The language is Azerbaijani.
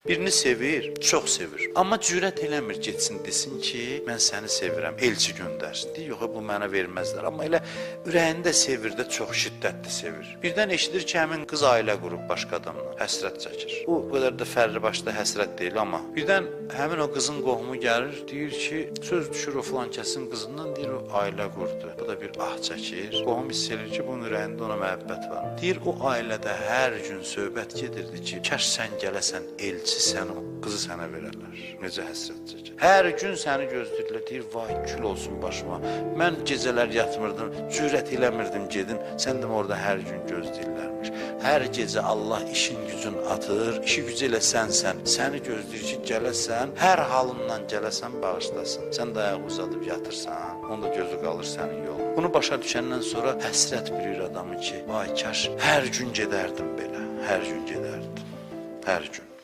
Birini sevir, çox sevir. Amma cürət eləmir getsin desin ki, mən səni sevirəm, elçi göndərsin. Deyir, yox, bu mənə verməzlər. Amma elə ürəyində sevir də çox şiddətli sevir. Birdən eşidir ki, həmin qız ailə qurub başqa adamla, həsrət çəkir. O qədər də fərli başda həsrət deyil, amma birdən həmin o qızın qohumu gəlir, deyir ki, söz düşür o filan kəsin qızından, deyir, o ailə qurdu. Bu da bir ah çəkir. Qohum hiss edir ki, bunun ürəyində ona məhəbbət var. Deyir, o ailədə hər gün söhbət gedirdi ki, kəş sən gələsən, elçi sən o qızı sənə verərlər. Necə həsrət çəkir. Hər gün səni gözləyirlər, deyir, vay kül olsun başıma. Mən gecələr yatmırdım, cürət eləmirdim gedim, sən də orada hər gün gözləyirlərmiş. Hər gecə Allah işin gücün atır, işi gücü elə sənsən. Səni gözləyir ki, gələsən, hər halından gələsən, bağışlasın. Sən də ayaq uzadıb yatırsan, onda gözü qalır sənin yolun. Bunu başa düşəndən sonra həsrət bilir adamı ki, vay kaş, hər gün gedərdim belə, hər gün gedərdim, hər gün.